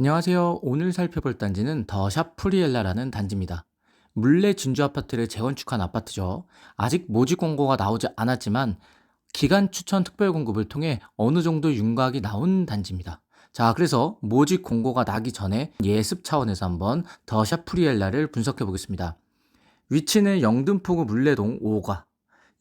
안녕하세요. 오늘 살펴볼 단지는 더샵 프리엘라라는 단지입니다. 물레 진주 아파트를 재건축한 아파트죠. 아직 모집 공고가 나오지 않았지만 기간 추천 특별 공급을 통해 어느 정도 윤곽이 나온 단지입니다. 자, 그래서 모집 공고가 나기 전에 예습 차원에서 한번 더샵 프리엘라를 분석해 보겠습니다. 위치는 영등포구 물레동 5가.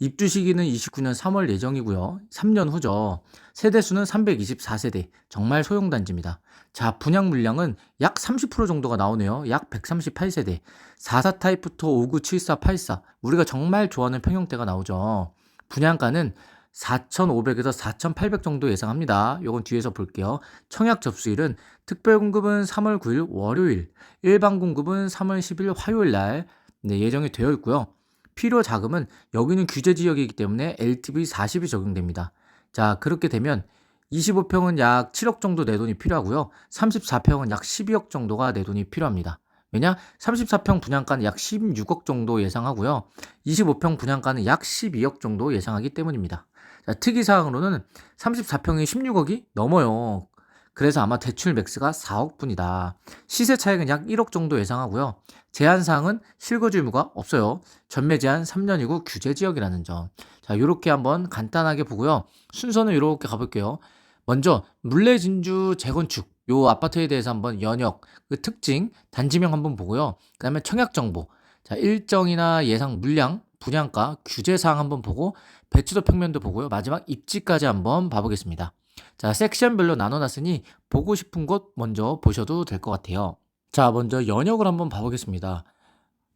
입주 시기는 29년 3월 예정이고요. 3년 후죠. 세대수는 324세대. 정말 소형단지입니다. 자, 분양 물량은 약 30% 정도가 나오네요. 약 138세대. 44 타입부터 59, 74, 84. 우리가 정말 좋아하는 평형대가 나오죠. 분양가는 4,500에서 4,800 정도 예상합니다. 요건 뒤에서 볼게요. 청약 접수일은 특별 공급은 3월 9일 월요일, 일반 공급은 3월 10일 화요일 날 예정이 되어 있고요. 필요 자금은 여기는 규제 지역이기 때문에 LTV 40이 적용됩니다. 자, 그렇게 되면 25평은 약 7억 정도 내 돈이 필요하고요. 34평은 약 12억 정도가 내 돈이 필요합니다. 왜냐? 34평 분양가는 약 16억 정도 예상하고요. 25평 분양가는 약 12억 정도 예상하기 때문입니다. 자, 특이사항으로는 34평이 16억이 넘어요. 그래서 아마 대출 맥스가 4억 분이다. 시세 차익은 약 1억 정도 예상하고요. 제한사항은 실거주 의무가 없어요. 전매 제한 3년이고 규제 지역이라는 점. 자, 요렇게 한번 간단하게 보고요. 순서는 이렇게 가볼게요. 먼저 물레 진주 재건축 요 아파트에 대해서 한번 연역, 그 특징, 단지명 한번 보고요. 그 다음에 청약 정보, 자, 일정이나 예상 물량, 분양가, 규제 사항 한번 보고 배치도 평면도 보고요. 마지막 입지까지 한번 봐보겠습니다. 자, 섹션별로 나눠놨으니 보고 싶은 곳 먼저 보셔도 될 것 같아요. 자, 먼저 연역을 한번 봐보겠습니다.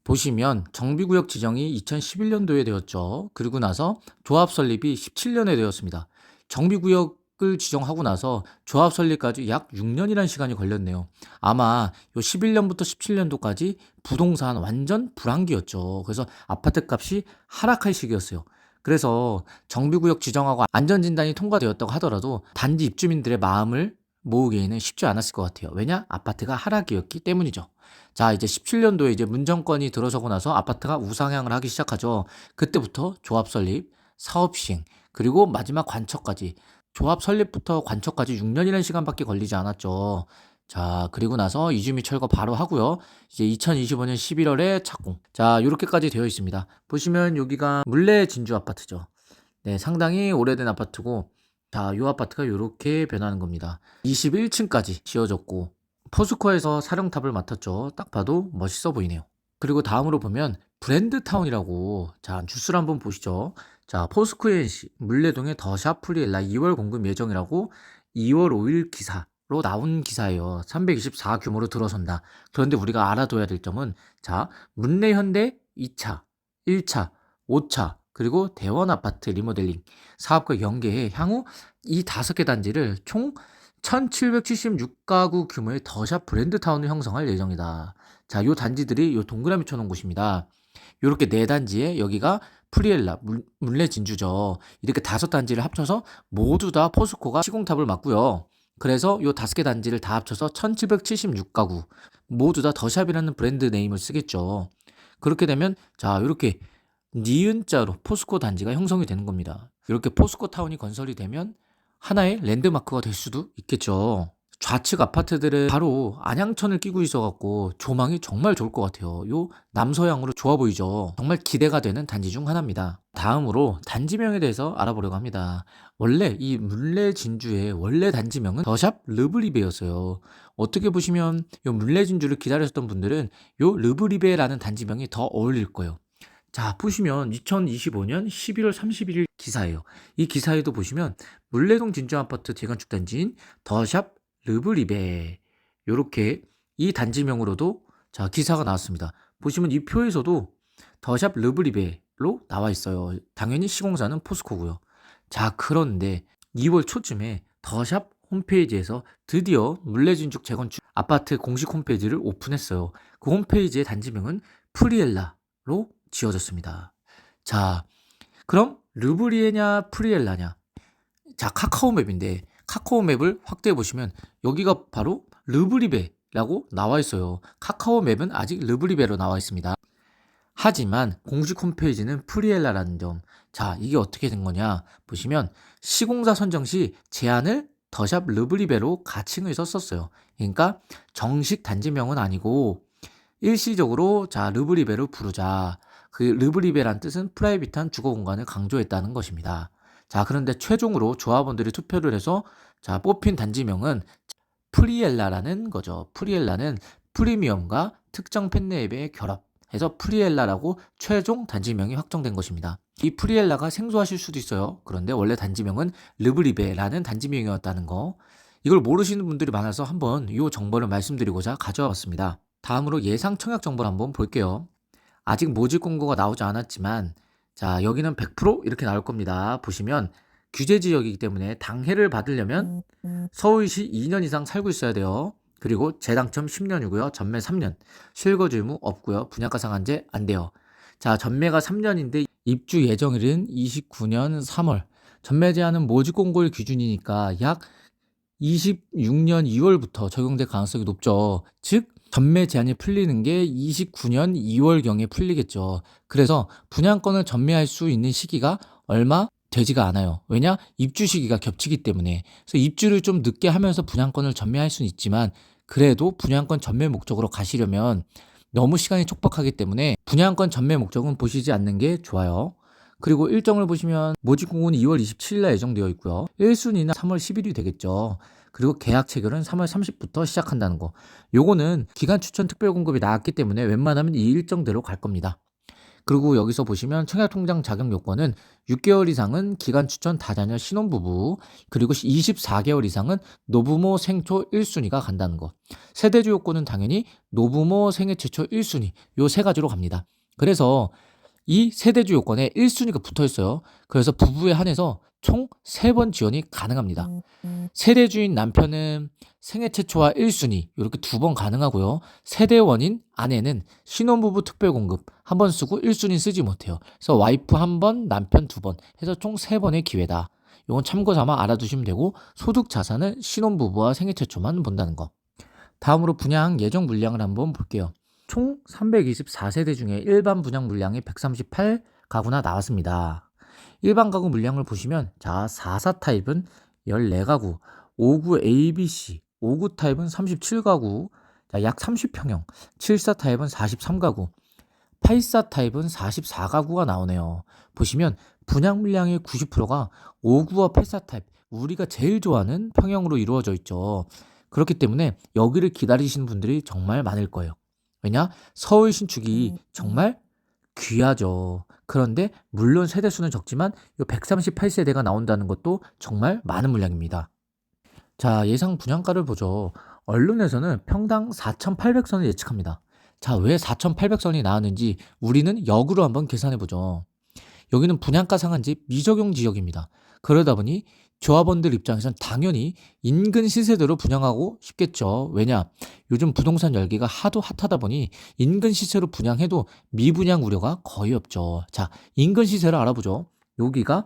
보시면 정비구역 지정이 2011년도에 되었죠. 그리고 나서 조합 설립이 17년에 되었습니다. 정비구역을 지정하고 나서 조합 설립까지 약 6년이라는 시간이 걸렸네요. 아마 요 11년부터 17년도까지 부동산 완전 불황기였죠. 그래서 아파트 값이 하락할 시기였어요. 그래서 정비구역 지정하고 안전진단이 통과되었다고 하더라도 단지 입주민들의 마음을 모으기에는 쉽지 않았을 것 같아요. 왜냐? 아파트가 하락이었기 때문이죠. 자, 이제 17년도에 이제 문정권이 들어서고 나서 아파트가 우상향을 하기 시작하죠. 그때부터 조합 설립, 사업 시행, 그리고 마지막 관철까지. 조합 설립부터 관철까지 6년이라는 시간밖에 걸리지 않았죠. 자, 그리고 나서 이주 및 철거 바로 하고요. 이제 2025년 11월에 착공. 자, 요렇게까지 되어 있습니다. 보시면 여기가 물레 진주 아파트죠. 네, 상당히 오래된 아파트고, 자, 요 아파트가 요렇게 변하는 겁니다. 21층까지 지어졌고, 포스코에서 사령탑을 맡았죠. 딱 봐도 멋있어 보이네요. 그리고 다음으로 보면 브랜드타운이라고, 자, 뉴스를 한번 보시죠. 자, 포스코 NC 물레동의 더샵 프리엘라 2월 공급 예정이라고 2월 5일 기사로 나온 기사예요. 324 규모로 들어선다. 그런데 우리가 알아둬야 될 점은, 자, 문래현대 2차, 1차, 5차, 그리고 대원 아파트 리모델링 사업과 연계해 향후 이 5개 단지를 총 1776가구 규모의 더샵 브랜드타운을 형성할 예정이다. 자, 요 단지들이 요 동그라미 쳐놓은 곳입니다. 요렇게 네 단지에 여기가 프리엘라, 물레 진주죠. 이렇게 5단지를 합쳐서 모두 다 포스코가 시공탑을 맡고요. 그래서 요 5개 단지를 다 합쳐서 1776가구 모두 다 더샵이라는 브랜드 네임을 쓰겠죠. 그렇게 되면 자, 요렇게 니은자로 포스코 단지가 형성이 되는 겁니다. 이렇게 포스코 타운이 건설이 되면 하나의 랜드마크가 될 수도 있겠죠. 좌측 아파트들은 바로 안양천을 끼고 있어갖고 조망이 정말 좋을 것 같아요. 요 남서향으로 좋아 보이죠. 정말 기대가 되는 단지 중 하나입니다. 다음으로 단지명에 대해서 알아보려고 합니다. 원래 이 물레 진주의 원래 단지명은 더샵 르브리베였어요. 어떻게 보시면 요 물레 진주를 기다렸던 분들은 요 르브리베라는 단지명이 더 어울릴 거예요. 자, 보시면 2025년 11월 31일 기사예요. 이 기사에도 보시면 물레동 진주 아파트 재건축 단지인 더샵 르브리베 요렇게 이 단지명으로도 자, 기사가 나왔습니다. 보시면 이 표에서도 더샵 르브리베로 나와 있어요. 당연히 시공사는 포스코고요. 자, 그런데 2월 초쯤에 더샵 홈페이지에서 드디어 물레진축 재건축 아파트 공식 홈페이지를 오픈했어요. 그 홈페이지의 단지명은 프리엘라로 지어졌습니다. 자, 그럼 르브리에냐 프리엘라냐? 자, 카카오맵인데 카카오맵을 확대해 보시면 여기가 바로 르브리베라고 나와 있어요. 카카오맵은 아직 르브리베로 나와 있습니다. 하지만 공식 홈페이지는 프리엘라라는 점. 자, 이게 어떻게 된 거냐? 보시면 시공사 선정 시 제한을 더샵 르브리베로 가칭을 썼었어요. 그러니까 정식 단지명은 아니고 일시적으로 자 르브리베로 부르자. 그 르브리베란 뜻은 프라이빗한 주거 공간을 강조했다는 것입니다. 자 그런데 최종으로 조합원들이 투표를 해서 자 뽑힌 단지명은 프리엘라라는 거죠. 프리엘라는 프리미엄과 특정 펜네임의 결합해서 프리엘라라고 최종 단지명이 확정된 것입니다. 이 프리엘라가 생소하실 수도 있어요. 그런데 원래 단지명은 르브리베라는 단지명이었다는 거. 이걸 모르시는 분들이 많아서 한번 이 정보를 말씀드리고자 가져와 봤습니다. 다음으로 예상 청약 정보를 한번 볼게요. 아직 모집 공고가 나오지 않았지만 자 여기는 100% 이렇게 나올 겁니다. 보시면 규제 지역이기 때문에 당해를 받으려면 서울시 2년 이상 살고 있어야 돼요. 그리고 재당첨 10년이고요. 전매 3년. 실거주 의무 없고요. 분양가 상한제 안 돼요. 자, 전매가 3년인데 입주 예정일은 29년 3월. 전매 제한은 모집 공고일 기준이니까 약 26년 2월부터 적용될 가능성이 높죠. 즉 전매 제한이 풀리는 게 29년 2월경에 풀리겠죠. 그래서 분양권을 전매할 수 있는 시기가 얼마 되지가 않아요. 왜냐? 입주 시기가 겹치기 때문에. 그래서 입주를 좀 늦게 하면서 분양권을 전매할 수는 있지만 그래도 분양권 전매 목적으로 가시려면 너무 시간이 촉박하기 때문에 분양권 전매 목적은 보시지 않는 게 좋아요. 그리고 일정을 보시면 모집 공고는 2월 27일 날 예정되어 있고요. 1순위는 3월 10일이 되겠죠. 그리고 계약 체결은 3월 30일부터 시작한다는 거. 요거는 기간 추천 특별 공급이 나왔기 때문에 웬만하면 이 일정대로 갈 겁니다. 그리고 여기서 보시면 청약통장 자격 요건은 6개월 이상은 기간 추천 다자녀 신혼부부, 그리고 24개월 이상은 노부모 생초 1순위가 간다는 거. 세대주 요건은 당연히 노부모 생애 최초 1순위, 요 세 가지로 갑니다. 그래서 이 세대주 요건에 1순위가 붙어 있어요. 그래서 부부에 한해서 총 3번 지원이 가능합니다. 세대주인 남편은 생애 최초와 1순위 이렇게 2번 가능하고요. 세대원인 아내는 신혼부부 특별공급 한 번 쓰고 1순위 쓰지 못해요. 그래서 와이프 1번, 남편 2번 해서 총 3번의 기회다. 이건 참고 삼아 알아두시면 되고 소득 자산은 신혼부부와 생애 최초만 본다는 거. 다음으로 분양 예정 물량을 한번 볼게요. 총 324세대 중에 일반 분양 물량이 138가구나 나왔습니다. 일반 가구 물량을 보시면 자 44 타입은 14가구, 59 ABC, 59 타입은 37가구, 약 30평형, 74 타입은 43가구, 84 타입은 44가구가 나오네요. 보시면 분양 물량의 90%가 59와 84 타입, 우리가 제일 좋아하는 평형으로 이루어져 있죠. 그렇기 때문에 여기를 기다리시는 분들이 정말 많을 거예요. 왜냐? 서울 신축이 정말 귀하죠. 그런데 물론 세대수는 적지만 138세대가 나온다는 것도 정말 많은 물량입니다. 자, 예상 분양가를 보죠. 언론에서는 평당 4,800선을 예측합니다. 자, 왜 4,800선이 나왔는지 우리는 역으로 한번 계산해 보죠. 여기는 분양가 상한제 미적용 지역입니다. 그러다 보니 조합원들 입장에선 당연히 인근 시세대로 분양하고 싶겠죠. 왜냐? 요즘 부동산 열기가 하도 핫하다 보니 인근 시세로 분양해도 미분양 우려가 거의 없죠. 자, 인근 시세를 알아보죠. 여기가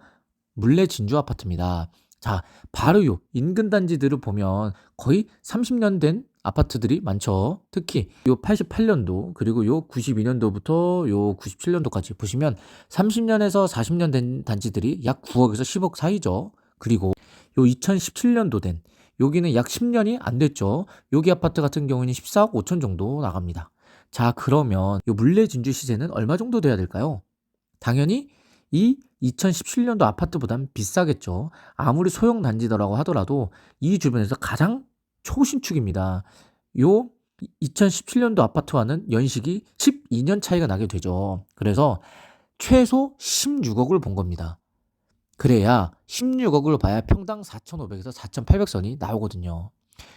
물레 진주 아파트입니다. 자, 바로 요 인근 단지들을 보면 거의 30년 된 아파트들이 많죠. 특히 요 88년도 그리고 요 92년도부터 요 97년도까지 보시면 30년에서 40년 된 단지들이 약 9억에서 10억 사이죠. 그리고 요 2017년도 된 여기는 약 10년이 안 됐죠. 여기 아파트 같은 경우는 14억 5천 정도 나갑니다. 자, 그러면 요 물레 진주 시세는 얼마 정도 돼야 될까요? 당연히 이 2017년도 아파트보단 비싸겠죠. 아무리 소형 단지더라고 하더라도 이 주변에서 가장 초신축입니다. 요 2017년도 아파트와는 연식이 12년 차이가 나게 되죠. 그래서 최소 16억을 본 겁니다. 그래야 16억을 봐야 평당 4,500에서 4,800선이 나오거든요.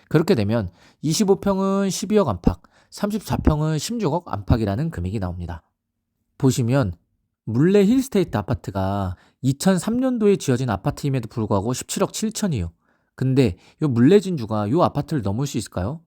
그렇게 되면 25평은 12억 안팎, 34평은 16억 안팎이라는 금액이 나옵니다. 보시면 물레 힐스테이트 아파트가 2003년도에 지어진 아파트임에도 불구하고 17억 7천이에요. 근데 요 물레 진주가 요 아파트를 넘을 수 있을까요?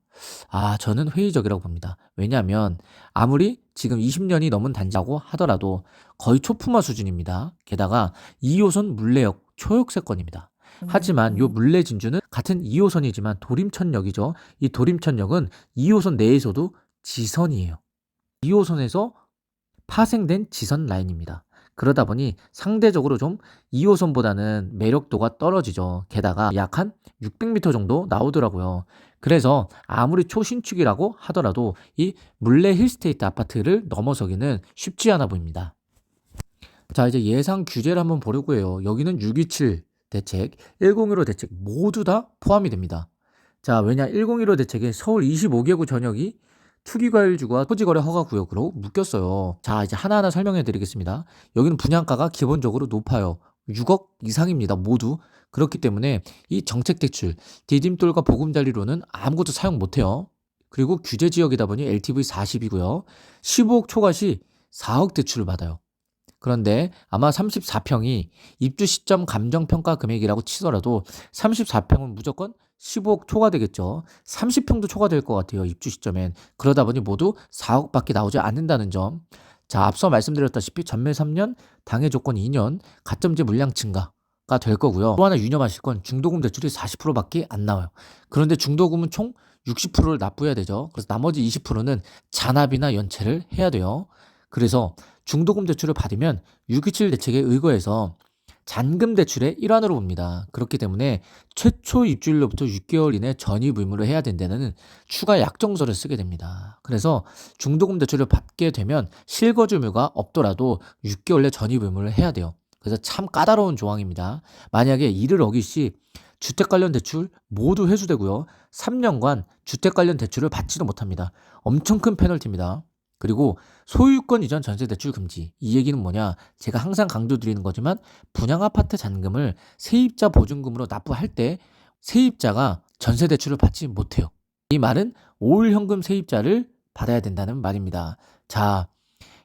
저는 회의적이라고 봅니다. 왜냐하면 아무리 지금 20년이 넘은 단지라고 하더라도 거의 초품화 수준입니다. 게다가 2호선 물레역 초역세권입니다. 하지만 요 물레 진주는 같은 2호선이지만 도림천역이죠. 이 도림천역은 2호선 내에서도 지선이에요. 2호선에서 파생된 지선 라인입니다. 그러다 보니 상대적으로 좀 2호선보다는 매력도가 떨어지죠. 게다가 약 한 600m 정도 나오더라고요. 그래서 아무리 초신축이라고 하더라도 이 물레 힐스테이트 아파트를 넘어서기는 쉽지 않아 보입니다. 자, 이제 예상 규제를 한번 보려고 해요. 여기는 627 대책, 1015 대책 모두 다 포함이 됩니다. 자, 왜냐 1015 대책에 서울 25개구 전역이 투기과일주가 토지거래 허가구역으로 묶였어요. 자, 이제 하나하나 설명해 드리겠습니다. 여기는 분양가가 기본적으로 높아요. 6억 이상입니다. 모두. 그렇기 때문에 이 정책 대출, 디딤돌과 보금자리로는 아무것도 사용 못해요. 그리고 규제 지역이다 보니 LTV 40이고요. 15억 초과 시 4억 대출을 받아요. 그런데 아마 34평이 입주 시점 감정평가 금액이라고 치더라도 34평은 무조건 15억 초과되겠죠. 30평도 초과될 것 같아요. 입주 시점엔. 그러다 보니 모두 4억밖에 나오지 않는다는 점. 자, 앞서 말씀드렸다시피 전매 3년, 당해 조건 2년, 가점제 물량 증가가 될 거고요. 또 하나 유념하실 건 중도금 대출이 40%밖에 안 나와요. 그런데 중도금은 총 60%를 납부해야 되죠. 그래서 나머지 20%는 잔압이나 연체를 해야 돼요. 그래서 중도금 대출을 받으면 627 대책에 의거해서 잔금 대출의 일환으로 봅니다. 그렇기 때문에 최초 입주일로부터 6개월 이내 전입 의무를 해야 된다는 추가 약정서를 쓰게 됩니다. 그래서 중도금 대출을 받게 되면 실거주 의무가 없더라도 6개월 내 전입 의무를 해야 돼요. 그래서 참 까다로운 조항입니다. 만약에 이를 어길 시 주택 관련 대출 모두 회수되고요. 3년간 주택 관련 대출을 받지도 못합니다. 엄청 큰 페널티입니다. 그리고 소유권 이전 전세 대출 금지. 이 얘기는 뭐냐? 제가 항상 강조드리는 거지만 분양 아파트 잔금을 세입자 보증금으로 납부할 때 세입자가 전세 대출을 받지 못해요. 이 말은 올 현금 세입자를 받아야 된다는 말입니다. 자,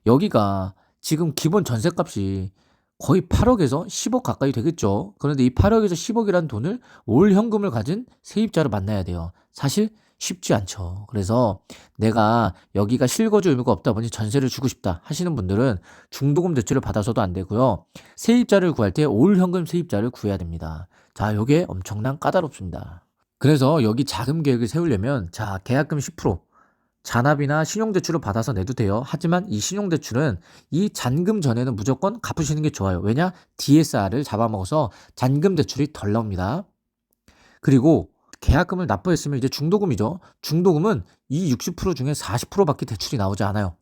여기가 지금 기본 전세값이 거의 8억에서 10억 가까이 되겠죠. 그런데 이 8억에서 10억이라는 돈을 올 현금을 가진 세입자를 만나야 돼요. 사실 쉽지 않죠. 그래서 내가 여기가 실거주 의무가 없다 보니 전세를 주고 싶다 하시는 분들은 중도금 대출을 받아서도 안 되고요. 세입자를 구할 때 올 현금 세입자를 구해야 됩니다. 자, 요게 엄청난 까다롭습니다. 그래서 여기 자금 계획을 세우려면 자, 계약금 10%, 잔압이나 신용대출을 받아서 내도 돼요. 하지만 이 신용대출은 이 잔금 전에는 무조건 갚으시는 게 좋아요. 왜냐? DSR을 잡아먹어서 잔금 대출이 덜 나옵니다. 그리고 계약금을 납부했으면 이제 중도금이죠. 중도금은 이 60% 중에 40%밖에 대출이 나오지 않아요.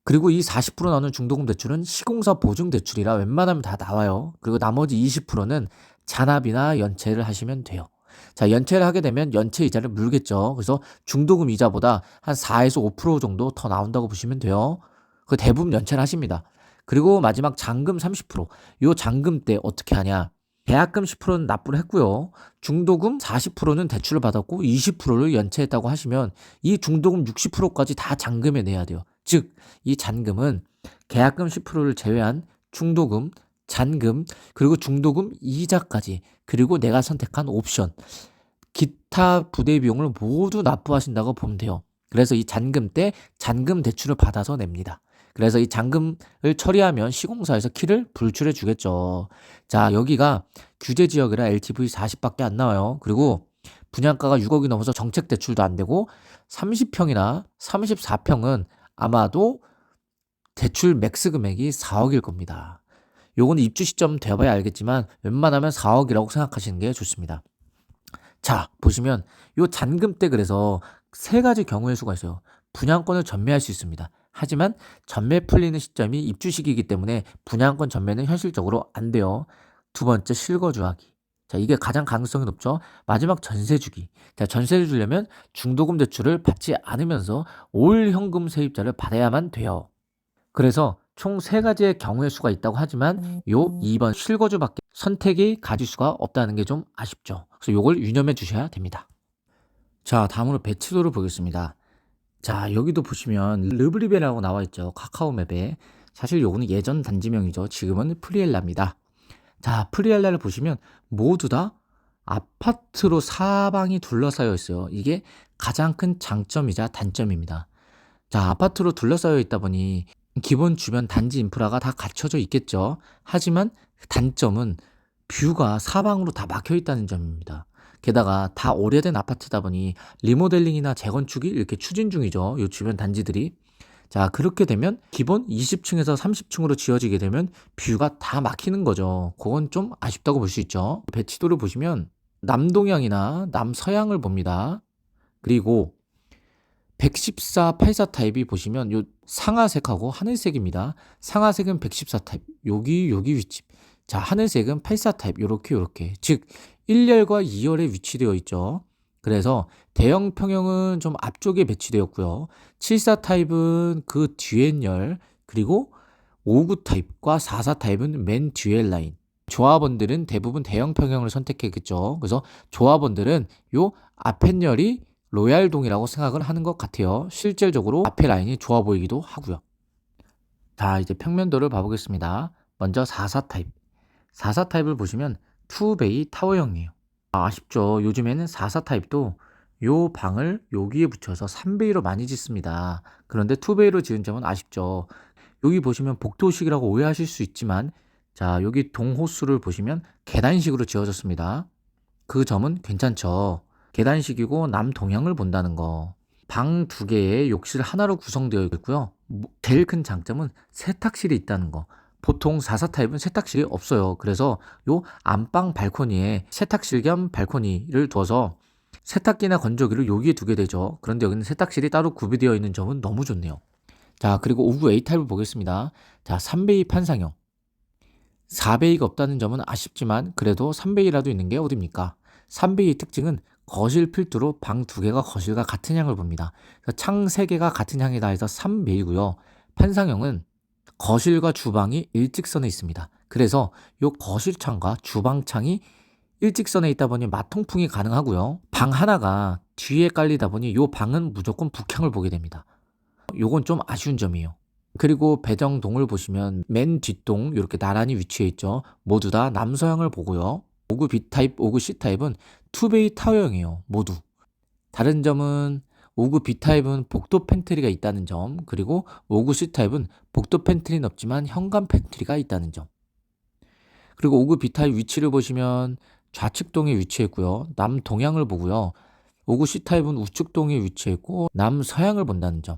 그리고 이 40% 나오는 중도금 대출은 시공사 보증 대출이라 웬만하면 다 나와요. 그리고 나머지 20%는 잔압이나 연체를 하시면 돼요. 자, 연체를 하게 되면 연체 이자를 물겠죠. 그래서 중도금 이자보다 한 4에서 5% 정도 더 나온다고 보시면 돼요. 그 대부분 연체를 하십니다. 그리고 마지막 잔금 30%. 요 잔금 때 어떻게 하냐? 계약금 10%는 납부를 했고요. 중도금 40%는 대출을 받았고 20%를 연체했다고 하시면 이 중도금 60%까지 다 잔금에 내야 돼요. 즉, 이 잔금은 계약금 10%를 제외한 중도금, 잔금, 그리고 중도금 이자까지, 그리고 내가 선택한 옵션, 기타 부대 비용을 모두 납부하신다고 보면 돼요. 그래서 이 잔금 때 잔금 대출을 받아서 냅니다. 그래서 이 잔금을 처리하면 시공사에서 키를 불출해 주겠죠. 자, 여기가 규제 지역이라 LTV 40밖에 안 나와요. 그리고 분양가가 6억이 넘어서 정책 대출도 안 되고 30평이나 34평은 아마도 대출 맥스 금액이 4억일 겁니다. 요거는 입주 시점 되어봐야 알겠지만 웬만하면 4억이라고 생각하시는 게 좋습니다. 자, 보시면 요 잔금 때 그래서 세 가지 경우의 수가 있어요. 분양권을 전매할 수 있습니다. 하지만 전매 풀리는 시점이 입주 시기이기 때문에 분양권 전매는 현실적으로 안 돼요. 두 번째, 실거주하기. 자, 이게 가장 가능성이 높죠. 마지막, 전세 주기. 자, 전세를 주려면 중도금 대출을 받지 않으면서 올 현금 세입자를 받아야만 돼요. 그래서 총 세 가지의 경우의 수가 있다고 하지만 요 2번 실거주밖에 선택의 가지수가 없다는 게 좀 아쉽죠. 그래서 요걸 유념해 주셔야 됩니다. 자, 다음으로 배치도를 보겠습니다. 자, 여기도 보시면 르브리베라고 나와 있죠. 카카오맵에. 사실 요거는 예전 단지명이죠. 지금은 프리엘라입니다. 자, 프리엘라를 보시면 모두 다 아파트로 사방이 둘러싸여 있어요. 이게 가장 큰 장점이자 단점입니다. 자, 아파트로 둘러싸여 있다 보니 기본 주변 단지 인프라가 다 갖춰져 있겠죠. 하지만 단점은 뷰가 사방으로 다 막혀 있다는 점입니다. 게다가 다 오래된 아파트다 보니 리모델링이나 재건축이 이렇게 추진 중이죠. 이 주변 단지들이. 자, 그렇게 되면 기본 20층에서 30층으로 지어지게 되면 뷰가 다 막히는 거죠. 그건 좀 아쉽다고 볼 수 있죠. 배치도를 보시면 남동향이나 남서향을 봅니다. 그리고 114, 84 타입이 보시면 요 상하색하고 하늘색입니다. 상하색은 114 타입, 여기 위치. 자, 하늘색은 84 타입, 요렇게. 즉, 1열과 2열에 위치되어 있죠. 그래서 대형 평형은 좀 앞쪽에 배치되었고요. 74 타입은 그 뒤엔 열, 그리고 59 타입과 44 타입은 맨 뒤에 라인. 조합원들은 대부분 대형 평형을 선택했겠죠. 그래서 조합원들은 요 앞엔 열이 로얄동이라고 생각을 하는 것 같아요. 실질적으로 앞에 라인이 좋아 보이기도 하고요. 자, 이제 평면도를 봐보겠습니다. 먼저 44 타입. 44 타입을 보시면 투베이 타워형이에요. 아쉽죠. 요즘에는 44 타입도 요 방을 여기에 붙여서 3베이로 많이 짓습니다. 그런데 투베이로 지은 점은 아쉽죠. 여기 보시면 복도식이라고 오해하실 수 있지만, 자, 여기 동호수를 보시면 계단식으로 지어졌습니다. 그 점은 괜찮죠. 계단식이고 남동향을 본다는 거. 방 2개에 욕실 하나로 구성되어 있고요. 제일 큰 장점은 세탁실이 있다는 거. 보통 44 타입은 세탁실이 없어요. 그래서 요 안방 발코니에 세탁실 겸 발코니를 둬서 세탁기나 건조기를 여기에 두게 되죠. 그런데 여기는 세탁실이 따로 구비되어 있는 점은 너무 좋네요. 자, 그리고 59A 타입을 보겠습니다. 자, 3베이 판상형. 4베이가 없다는 점은 아쉽지만 그래도 3베이라도 있는 게 어딥니까? 3베이의 특징은 거실 필두로 방 2개가 거실과 같은 향을 봅니다. 창 3개가 같은 향이다 해서 3베이고요. 판상형은 거실과 주방이 일직선에 있습니다. 그래서 이 거실창과 주방창이 일직선에 있다 보니 마통풍이 가능하고요. 방 하나가 뒤에 깔리다 보니 이 방은 무조건 북향을 보게 됩니다. 요건 좀 아쉬운 점이에요. 그리고 배정동을 보시면 맨 뒷동 이렇게 나란히 위치해 있죠. 모두 다 남서향을 보고요. 5구 B타입, 5구 C타입은 투베이 타워형이에요. 모두. 다른 점은 5구 B타입은 복도 팬트리가 있다는 점, 그리고 5구 C타입은 복도 팬트리는 없지만 현관 팬트리가 있다는 점. 그리고 5구 B타입 위치를 보시면 좌측동에 위치했고요. 남동향을 보고요. 5구 C타입은 우측동에 위치했고 남서향을 본다는 점.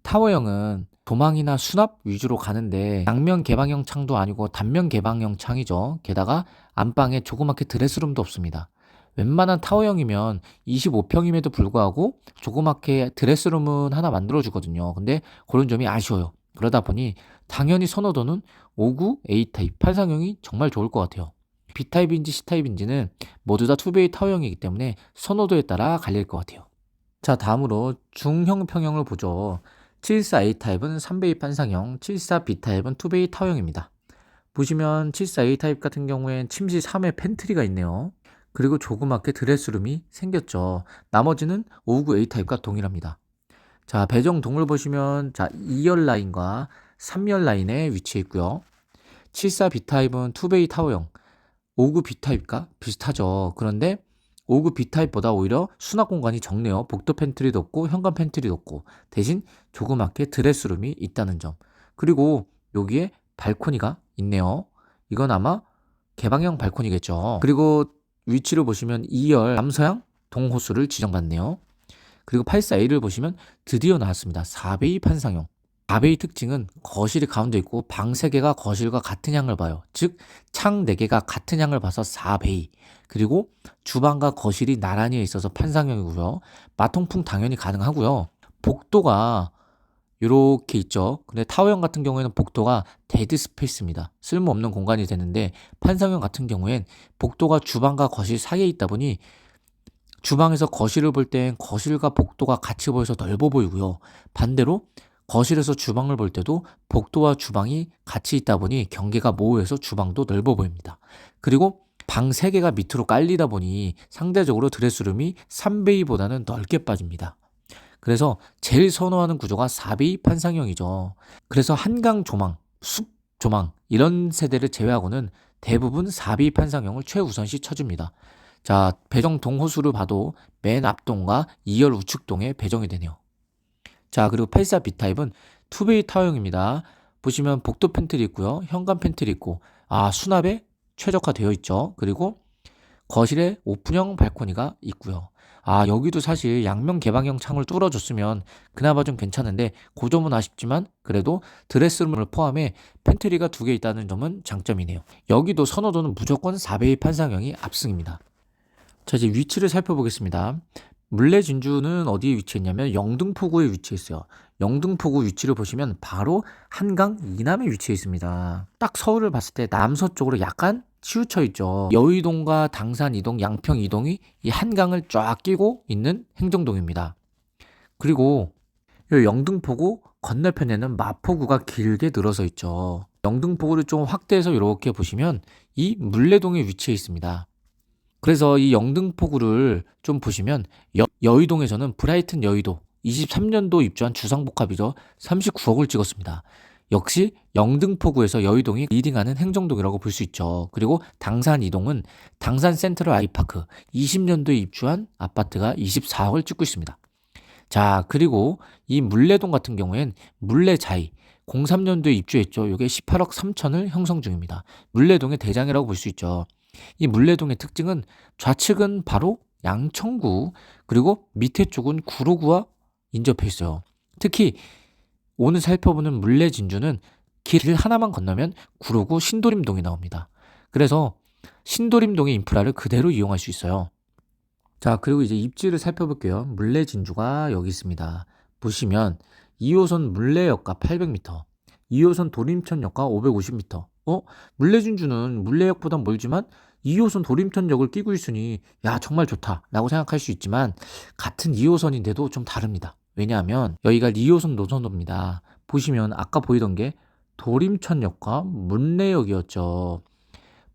타워형은 도망이나 수납 위주로 가는데 양면 개방형 창도 아니고 단면 개방형 창이죠. 게다가 안방에 조그맣게 드레스룸도 없습니다. 웬만한 타워형이면 25평임에도 불구하고 조그맣게 드레스룸은 하나 만들어주거든요. 근데 그런 점이 아쉬워요. 그러다 보니 당연히 선호도는 59 A타입 판상형이 정말 좋을 것 같아요. B타입인지 C타입인지는 모두 다 투베이 타워형이기 때문에 선호도에 따라 갈릴 것 같아요. 자, 다음으로 중형 평형을 보죠. 74A 타입은 3베이 판상형, 74B 타입은 2베이 타워형입니다. 보시면 74A 타입 같은 경우엔 침실 3회 팬트리가 있네요. 그리고 조그맣게 드레스룸이 생겼죠. 나머지는 59A 타입과 동일합니다. 자, 배정동을 보시면 자 2열 라인과 3열 라인에 위치해 있고요. 74B 타입은 2베이 타워형, 59B 타입과 비슷하죠. 그런데 5구 B타입보다 오히려 수납 공간이 적네요. 복도 팬트리도 없고 현관 팬트리도 없고 대신 조그맣게 드레스룸이 있다는 점. 그리고 여기에 발코니가 있네요. 이건 아마 개방형 발코니겠죠. 그리고 위치를 보시면 2열 남서향 동호수를 지정받네요. 그리고 84A를 보시면 드디어 나왔습니다. 4베이 판상형. 4베이 특징은 거실이 가운데 있고 방 3개가 거실과 같은 향을 봐요. 즉 창 4개가 같은 향을 봐서 4베이. 그리고 주방과 거실이 나란히 있어서 판상형이고요. 마통풍 당연히 가능하고요. 복도가 이렇게 있죠. 근데 타워형 같은 경우에는 복도가 데드 스페이스입니다. 쓸모없는 공간이 되는데 판상형 같은 경우엔 복도가 주방과 거실 사이에 있다 보니 주방에서 거실을 볼 땐 거실과 복도가 같이 보여서 넓어 보이고요. 반대로 거실에서 주방을 볼 때도 복도와 주방이 같이 있다 보니 경계가 모호해서 주방도 넓어 보입니다. 그리고 방 3개가 밑으로 깔리다 보니 상대적으로 드레스룸이 3베이보다는 넓게 빠집니다. 그래서 제일 선호하는 구조가 4베이 판상형이죠. 그래서 한강 조망, 숲 조망 이런 세대를 제외하고는 대부분 4베이 판상형을 최우선시 쳐줍니다. 자, 배정 동호수를 봐도 맨 앞동과 2열 우측동에 배정이 되네요. 자, 그리고 84B 타입은 2베이 타워형입니다. 보시면 복도 팬트리 있고요. 현관 팬트리 있고 수납에 최적화되어 있죠. 그리고 거실에 오픈형 발코니가 있고요. 아, 여기도 사실 양면 개방형 창을 뚫어줬으면 그나마 좀 괜찮은데 그 점은 아쉽지만 그래도 드레스룸을 포함해 팬트리가 2개 있다는 점은 장점이네요. 여기도 선호도는 무조건 4배의 판상형이 압승입니다. 자, 이제 위치를 살펴보겠습니다. 물레 진주는 어디에 위치했냐면 영등포구에 위치했어요. 영등포구 위치를 보시면 바로 한강 이남에 위치해 있습니다. 딱 서울을 봤을 때 남서쪽으로 약간 치우쳐 있죠. 여의동과 당산 이동, 양평 이동이 이 한강을 쫙 끼고 있는 행정동입니다. 그리고 이 영등포구 건너편에는 마포구가 길게 늘어서 있죠. 영등포구를 좀 확대해서 이렇게 보시면 이 물레동에 위치해 있습니다. 그래서 이 영등포구를 좀 보시면 여의동에서는 브라이튼 여의도 23년도 입주한 주상복합이죠. 39억을 찍었습니다. 역시 영등포구에서 여의동이 리딩하는 행정동이라고 볼 수 있죠. 그리고 당산 이동은 당산 센트럴 아이파크 20년도에 입주한 아파트가 24억을 찍고 있습니다. 자, 그리고 이 물레동 같은 경우엔 물레자이 03년도에 입주했죠. 이게 18억 3천을 형성 중입니다. 물레동의 대장이라고 볼 수 있죠. 이 물레동의 특징은 좌측은 바로 양천구, 그리고 밑에 쪽은 구로구와 인접해 있어요. 특히 오늘 살펴보는 물레 진주는 길 하나만 건너면 구로구 신도림동이 나옵니다. 그래서 신도림동의 인프라를 그대로 이용할 수 있어요. 자, 그리고 이제 입지를 살펴볼게요. 물레 진주가 여기 있습니다. 보시면 2호선 물레역과 800m, 2호선 도림천역과 550m. 물레 진주는 물레역보단 멀지만 2호선 도림천역을 끼고 있으니 야, 정말 좋다라고 생각할 수 있지만 같은 2호선인데도 좀 다릅니다. 왜냐하면 여기가 2호선 노선도입니다. 보시면 아까 보이던 게 도림천역과 물레역이었죠.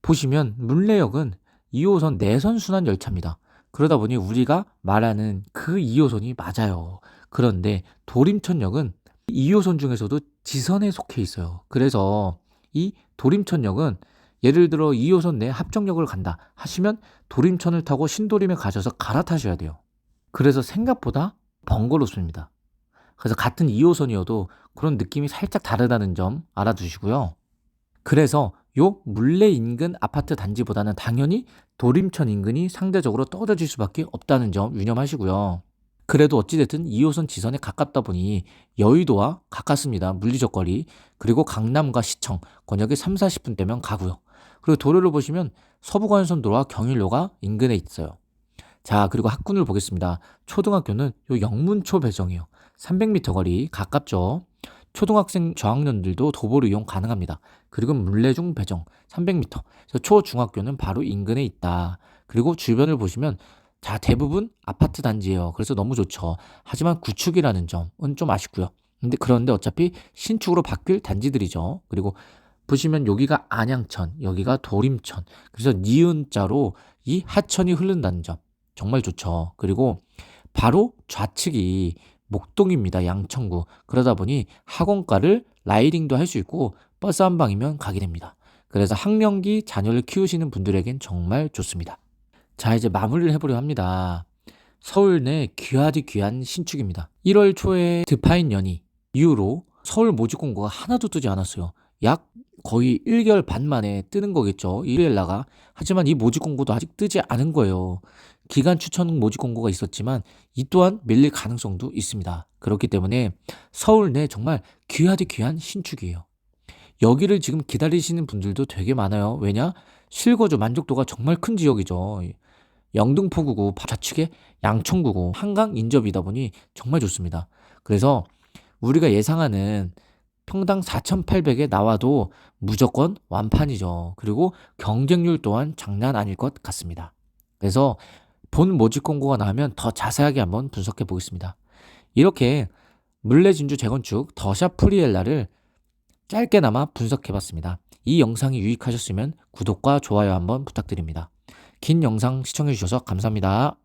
보시면 물레역은 2호선 내선 순환 열차입니다. 그러다 보니 우리가 말하는 그 2호선이 맞아요. 그런데 도림천역은 2호선 중에서도 지선에 속해 있어요. 그래서 이 도림천역은 예를 들어 2호선 내 합정역을 간다 하시면 도림천을 타고 신도림에 가셔서 갈아타셔야 돼요. 그래서 생각보다 번거롭습니다. 그래서 같은 2호선이어도 그런 느낌이 살짝 다르다는 점 알아두시고요. 그래서 요 물레 인근 아파트 단지보다는 당연히 도림천 인근이 상대적으로 떨어질 수밖에 없다는 점 유념하시고요. 그래도 어찌됐든 2호선 지선에 가깝다 보니 여의도와 가깝습니다. 물리적 거리. 그리고 강남과 시청, 권역이 3, 40분대면 가고요. 그리고 도로를 보시면 서부간선도로와 경인로가 인근에 있어요. 자, 그리고 학군을 보겠습니다. 초등학교는 요 영문초 배정이에요. 300m 거리 가깝죠. 초등학생 저학년들도 도보로 이용 가능합니다. 그리고 물레중 배정 300m. 초중학교는 바로 인근에 있다. 그리고 주변을 보시면 자, 대부분 아파트 단지예요. 그래서 너무 좋죠. 하지만 구축이라는 점은 좀 아쉽고요. 그런데 어차피 신축으로 바뀔 단지들이죠. 그리고 보시면 여기가 안양천, 여기가 도림천. 그래서 니은자로 이 하천이 흐른다는 점 정말 좋죠. 그리고 바로 좌측이 목동입니다. 양천구. 그러다 보니 학원가를 라이딩도 할 수 있고 버스 한 방이면 가게 됩니다. 그래서 학령기 자녀를 키우시는 분들에겐 정말 좋습니다. 자, 이제 마무리를 해보려 합니다. 서울 내 귀하디 귀한 신축입니다. 1월 초에 드파인 연희 이후로 서울 모집 공고가 하나도 뜨지 않았어요. 약 거의 1개월 반 만에 뜨는 거겠죠. 이엘라가. 하지만 이 모집 공고도 아직 뜨지 않은 거예요. 기간 추천 모집 공고가 있었지만 이 또한 밀릴 가능성도 있습니다. 그렇기 때문에 서울 내 정말 귀하디 귀한 신축이에요. 여기를 지금 기다리시는 분들도 되게 많아요. 왜냐? 실거주 만족도가 정말 큰 지역이죠. 영등포구고 좌측에 양천구고 한강 인접이다 보니 정말 좋습니다. 그래서 우리가 예상하는 평당 4,800에 나와도 무조건 완판이죠. 그리고 경쟁률 또한 장난 아닐 것 같습니다. 그래서 본 모집 공고가 나오면 더 자세하게 한번 분석해 보겠습니다. 이렇게 물레진주 재건축 더샵 프리엘라를 짧게나마 분석해 봤습니다. 이 영상이 유익하셨으면 구독과 좋아요 한번 부탁드립니다. 긴 영상 시청해 주셔서 감사합니다.